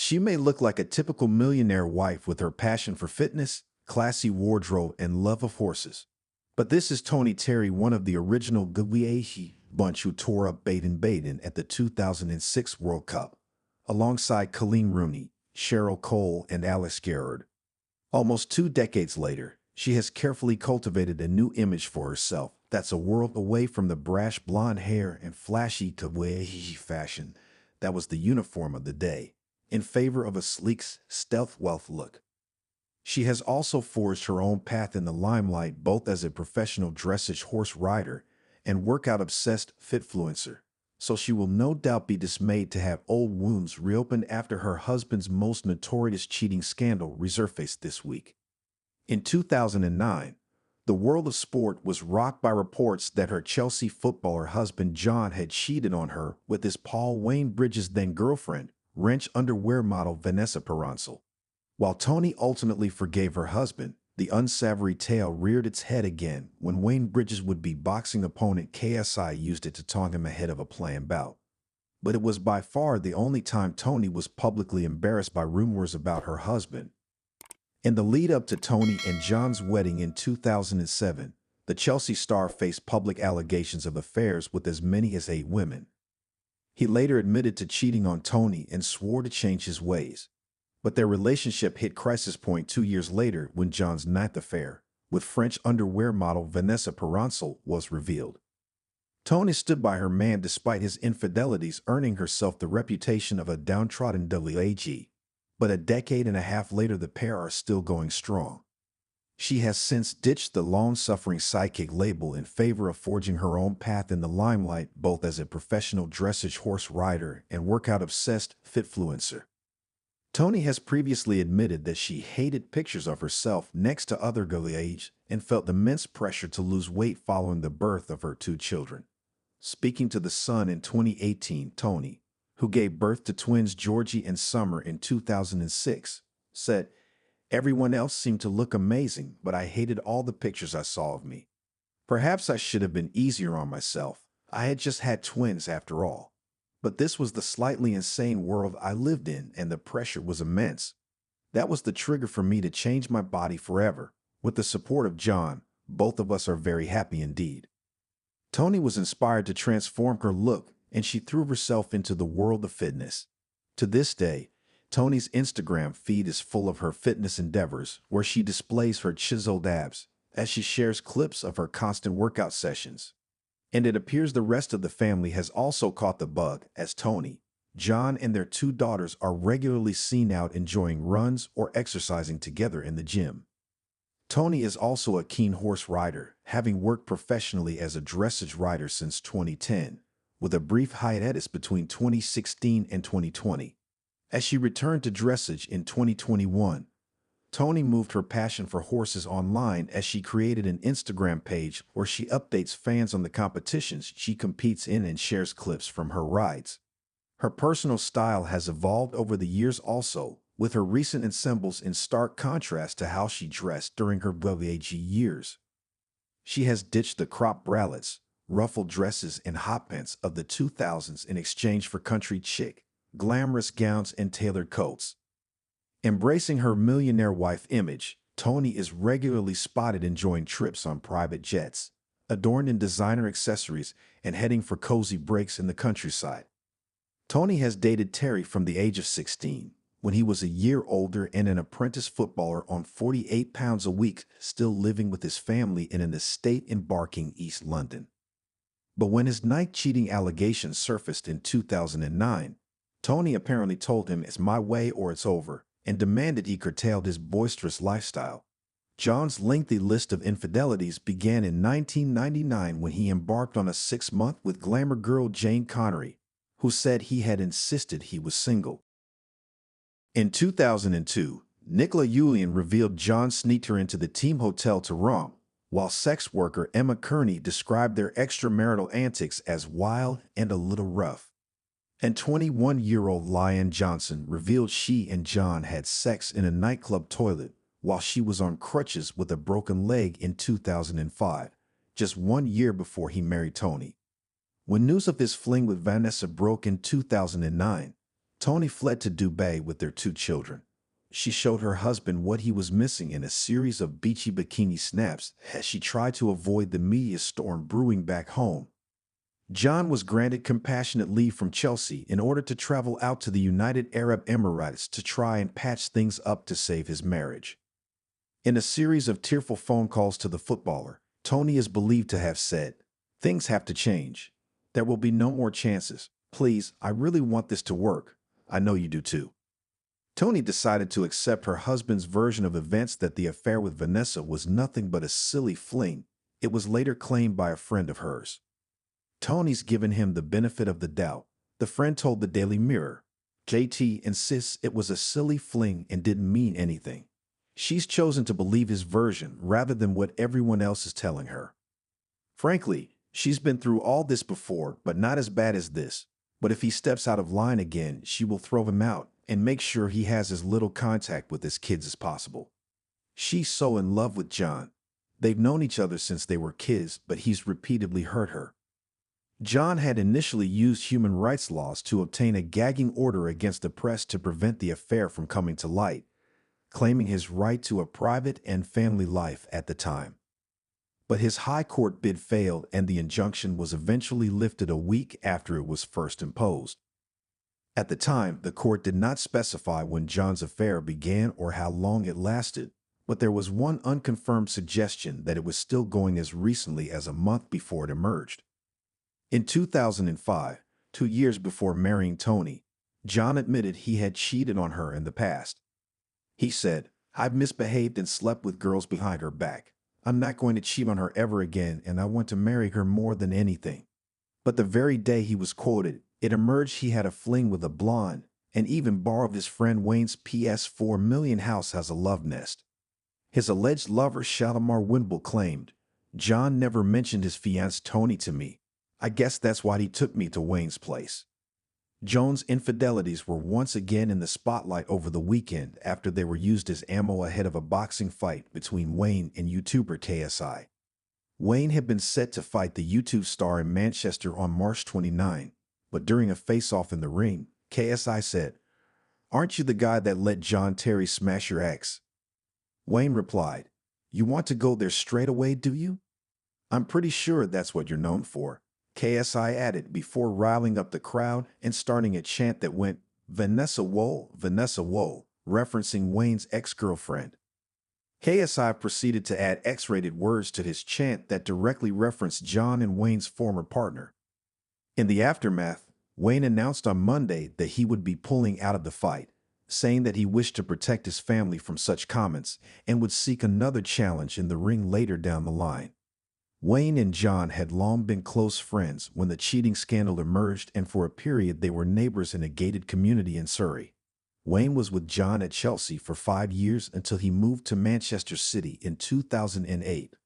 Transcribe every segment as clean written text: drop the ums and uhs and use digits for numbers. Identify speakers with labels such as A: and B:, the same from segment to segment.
A: She may look like a typical millionaire wife with her passion for fitness, classy wardrobe, and love of horses. But this is Toni Terry, one of the original WAG bunch who tore up Baden-Baden at the 2006 World Cup, alongside Colleen Rooney, Cheryl Cole, and Alice Gerrard. Almost 2 decades later, she has carefully cultivated a new image for herself that's a world away from the brash blonde hair and flashy kawaii fashion that was the uniform of the day, in favor of a sleek, stealth wealth look. She has also forged her own path in the limelight both as a professional dressage horse rider and workout-obsessed fitfluencer, so she will no doubt be dismayed to have old wounds reopened after her husband's most notorious cheating scandal resurfaced this week. In 2009, the world of sport was rocked by reports that her Chelsea footballer husband John had cheated on her with his Paul Wayne Bridges' then-girlfriend, wrench underwear model Vanessa Parancel. While Toni ultimately forgave her husband, the unsavory tale reared its head again when Wayne Bridges' would-be boxing opponent KSI used it to taunt him ahead of a planned bout. But it was by far the only time Toni was publicly embarrassed by rumors about her husband. In the lead-up to Toni and John's wedding in 2007, the Chelsea star faced public allegations of affairs with as many as 8 women. He later admitted to cheating on Toni and swore to change his ways. But their relationship hit crisis point 2 years later when John's 9th affair, with French underwear model Vanessa Parancel, was revealed. Toni stood by her man despite his infidelities, earning herself the reputation of a downtrodden WAG. But a decade and a half later, the pair are still going strong. She has since ditched the long-suffering sidekick label in favor of forging her own path in the limelight both as a professional dressage horse rider and workout-obsessed fitfluencer. Toni has previously admitted that she hated pictures of herself next to other WAGs and felt immense pressure to lose weight following the birth of her 2 children. Speaking to The Sun in 2018, Toni, who gave birth to twins Georgie and Summer in 2006, said, "Everyone else seemed to look amazing, but I hated all the pictures I saw of me. Perhaps I should have been easier on myself. I had just had twins after all. But this was the slightly insane world I lived in, and the pressure was immense. That was the trigger for me to change my body forever. With the support of John, both of us are very happy indeed." Toni was inspired to transform her look, and she threw herself into the world of fitness. To this day, Toni's Instagram feed is full of her fitness endeavors, where she displays her chiseled abs as she shares clips of her constant workout sessions. And it appears the rest of the family has also caught the bug, as Toni, John, and their 2 daughters are regularly seen out enjoying runs or exercising together in the gym. Toni is also a keen horse rider, having worked professionally as a dressage rider since 2010, with a brief hiatus between 2016 and 2020. As she returned to dressage in 2021, Toni moved her passion for horses online as she created an Instagram page where she updates fans on the competitions she competes in and shares clips from her rides. Her personal style has evolved over the years also, with her recent ensembles in stark contrast to how she dressed during her WAG years. She has ditched the crop bralettes, ruffled dresses, and hot pants of the 2000s in exchange for country chic, glamorous gowns and tailored coats. Embracing her millionaire wife image, Toni is regularly spotted enjoying trips on private jets, adorned in designer accessories, and heading for cozy breaks in the countryside. Toni has dated Terry from the age of 16, when he was a year older and an apprentice footballer on 48 pounds a week, still living with his family in an estate in Barking, East London. But when his night cheating allegations surfaced in 2009, Toni apparently told him it's my way or it's over, and demanded he curtailed his boisterous lifestyle. John's lengthy list of infidelities began in 1999 when he embarked on a 6-month with glamour girl Jane Connery, who said he had insisted he was single. In 2002, Nicola Julian revealed John sneaked her into the team hotel to romp, while sex worker Emma Kearney described their extramarital antics as wild and a little rough. And 21-year-old Lyanne Johnson revealed she and John had sex in a nightclub toilet while she was on crutches with a broken leg in 2005, just 1 year before he married Toni. When news of his fling with Vanessa broke in 2009, Toni fled to Dubai with their 2 children. She showed her husband what he was missing in a series of beachy bikini snaps as she tried to avoid the media storm brewing back home. John was granted compassionate leave from Chelsea in order to travel out to the United Arab Emirates to try and patch things up to save his marriage. In a series of tearful phone calls to the footballer, Toni is believed to have said, "Things have to change. There will be no more chances. Please, I really want this to work. I know you do too." Toni decided to accept her husband's version of events that the affair with Vanessa was nothing but a silly fling. It was later claimed by a friend of hers. Toni's given him the benefit of the doubt. The friend told the Daily Mirror, "JT insists it was a silly fling and didn't mean anything." She's chosen to believe his version rather than what everyone else is telling her. Frankly, she's been through all this before, but not as bad as this. But if he steps out of line again, she will throw him out and make sure he has as little contact with his kids as possible. She's so in love with John. They've known each other since they were kids, but he's repeatedly hurt her. John had initially used human rights laws to obtain a gagging order against the press to prevent the affair from coming to light, claiming his right to a private and family life at the time. But his high court bid failed and the injunction was eventually lifted a week after it was first imposed. At the time, the court did not specify when John's affair began or how long it lasted, but there was one unconfirmed suggestion that it was still going as recently as a month before it emerged. In 2005, 2 years before marrying Toni, John admitted he had cheated on her in the past. He said, "I've misbehaved and slept with girls behind her back. I'm not going to cheat on her ever again, and I want to marry her more than anything." But the very day he was quoted, it emerged he had a fling with a blonde and even borrowed his friend Wayne's PS4 million house as a love nest. His alleged lover Shalimar Wimble claimed, "John never mentioned his fiancée Toni to me. I guess that's why he took me to Wayne's place." Jones' infidelities were once again in the spotlight over the weekend after they were used as ammo ahead of a boxing fight between Wayne and YouTuber KSI. Wayne had been set to fight the YouTube star in Manchester on March 29, but during a face-off in the ring, KSI said, "Aren't you the guy that let Toni Terry smash your ex?" Wayne replied, "You want to go there straight away, do you? I'm pretty sure that's what you're known for," KSI added before riling up the crowd and starting a chant that went, "Vanessa whoa, Vanessa whoa," referencing Wayne's ex-girlfriend. KSI proceeded to add X-rated words to his chant that directly referenced John and Wayne's former partner. In the aftermath, Wayne announced on Monday that he would be pulling out of the fight, saying that he wished to protect his family from such comments and would seek another challenge in the ring later down the line. Wayne and John had long been close friends when the cheating scandal emerged, and for a period they were neighbors in a gated community in Surrey. Wayne was with John at Chelsea for 5 years until he moved to Manchester City in 2008.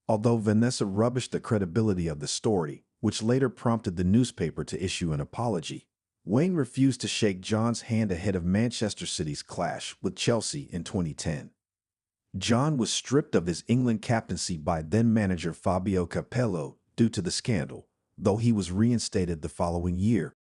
A: Although Vanessa rubbished the credibility of the story, which later prompted the newspaper to issue an apology, Wayne refused to shake John's hand ahead of Manchester City's clash with Chelsea in 2010. John was stripped of his England captaincy by then-manager Fabio Capello due to the scandal, though he was reinstated the following year.